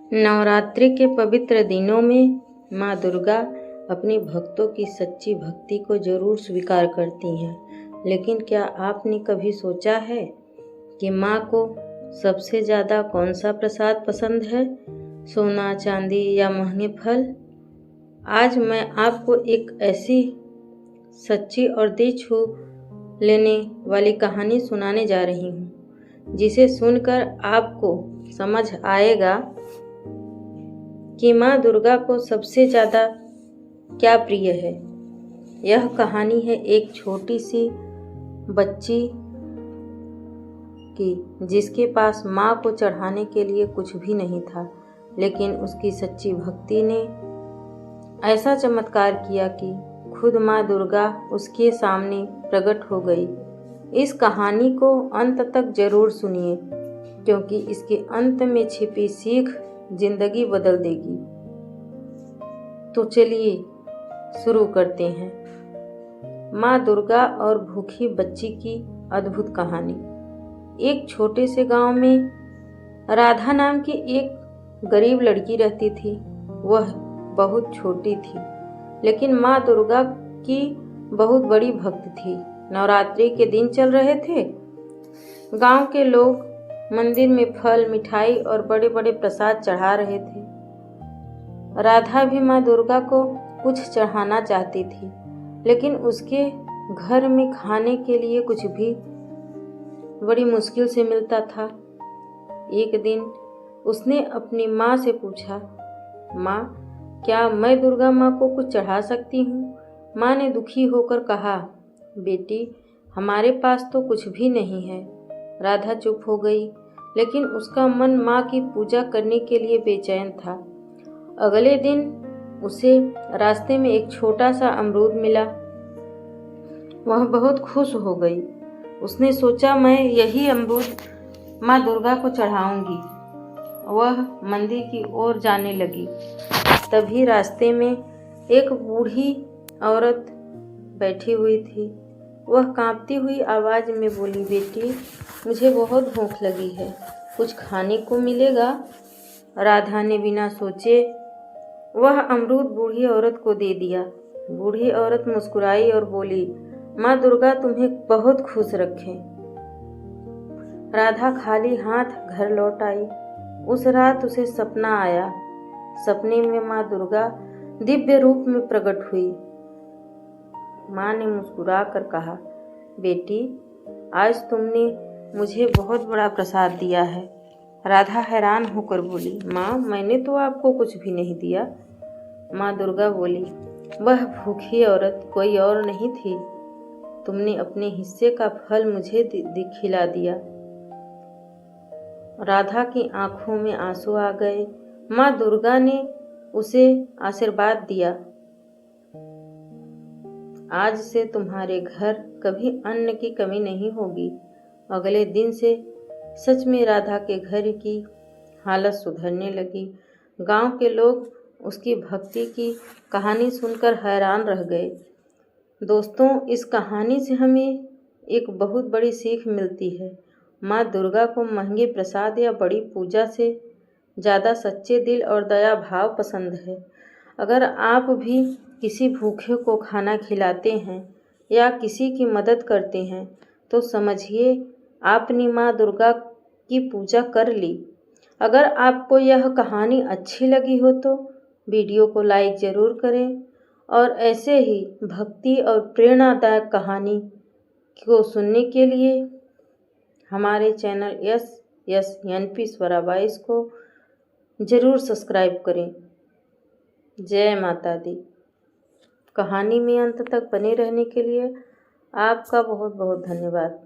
नवरात्रि के पवित्र दिनों में माँ दुर्गा अपने भक्तों की सच्ची भक्ति को जरूर स्वीकार करती हैं। लेकिन क्या आपने कभी सोचा है कि माँ को सबसे ज़्यादा कौन सा प्रसाद पसंद है? सोना, चांदी या महंगे फल? आज मैं आपको एक ऐसी सच्ची और दिल छू लेने वाली कहानी सुनाने जा रही हूँ, जिसे सुनकर आपको समझ आएगा कि माँ दुर्गा को सबसे ज़्यादा क्या प्रिय है। यह कहानी है एक छोटी सी बच्ची की, जिसके पास माँ को चढ़ाने के लिए कुछ भी नहीं था, लेकिन उसकी सच्ची भक्ति ने ऐसा चमत्कार किया कि खुद माँ दुर्गा उसके सामने प्रकट हो गई। इस कहानी को अंत तक जरूर सुनिए, क्योंकि इसके अंत में छिपी सीख जिंदगी बदल देगी। तो चलिए शुरू करते हैं। माँ दुर्गा और भूखी बच्ची की अद्भुत कहानी। एक छोटे से गांव में राधा नाम की एक गरीब लड़की रहती थी। वह बहुत छोटी थी, लेकिन माँ दुर्गा की बहुत बड़ी भक्त थी। नवरात्रि के दिन चल रहे थे। गांव के लोग मंदिर में फल, मिठाई और बड़े बड़े प्रसाद चढ़ा रहे थे। राधा भी माँ दुर्गा को कुछ चढ़ाना चाहती थी, लेकिन उसके घर में खाने के लिए कुछ भी बड़ी मुश्किल से मिलता था। एक दिन उसने अपनी माँ से पूछा, माँ, क्या मैं दुर्गा माँ को कुछ चढ़ा सकती हूँ? माँ ने दुखी होकर कहा, बेटी, हमारे पास तो कुछ भी नहीं है। राधा चुप हो गई, लेकिन उसका मन माँ की पूजा करने के लिए बेचैन था। अगले दिन उसे रास्ते में एक छोटा सा अमरूद मिला। वह बहुत खुश हो गई। उसने सोचा, मैं यही अमरूद माँ दुर्गा को चढ़ाऊंगी। वह मंदिर की ओर जाने लगी। तभी रास्ते में एक बूढ़ी औरत बैठी हुई थी। वह कांपती हुई आवाज में बोली, बेटी, मुझे बहुत भूख लगी है, कुछ खाने को मिलेगा? राधा ने बिना सोचे वह अमरूद बूढ़ी औरत को दे दिया। बूढ़ी औरत मुस्कुराई और बोली, माँ दुर्गा तुम्हें बहुत खुश रखे। राधा खाली हाथ घर लौट आई। उस रात उसे सपना आया। सपने में माँ दुर्गा दिव्य रूप में प्रकट हुई। माँ ने मुस्कुरा कर कहा, बेटी, आज तुमने मुझे बहुत बड़ा प्रसाद दिया है। राधा हैरान होकर बोली, माँ, मैंने तो आपको कुछ भी नहीं दिया। माँ दुर्गा बोली, वह भूखी औरत कोई और नहीं थी। तुमने अपने हिस्से का फल मुझे खिला दिया। राधा की आंखों में आंसू आ गए। माँ दुर्गा ने उसे आशीर्वाद दिया, आज से तुम्हारे घर कभी अन्न की कमी नहीं होगी। अगले दिन से सच में राधा के घर की हालत सुधरने लगी। गांव के लोग उसकी भक्ति की कहानी सुनकर हैरान रह गए। दोस्तों, इस कहानी से हमें एक बहुत बड़ी सीख मिलती है। माँ दुर्गा को महंगे प्रसाद या बड़ी पूजा से ज़्यादा सच्चे दिल और दया भाव पसंद है। अगर आप भी किसी भूखे को खाना खिलाते हैं या किसी की मदद करते हैं, तो समझिए आपने माँ दुर्गा की पूजा कर ली। अगर आपको यह कहानी अच्छी लगी हो तो वीडियो को लाइक ज़रूर करें, और ऐसे ही भक्ति और प्रेरणादायक कहानी को सुनने के लिए हमारे चैनल SSNP स्वरा वॉइस को ज़रूर सब्सक्राइब करें। जय माता दी। कहानी में अंत तक बने रहने के लिए आपका बहुत बहुत धन्यवाद।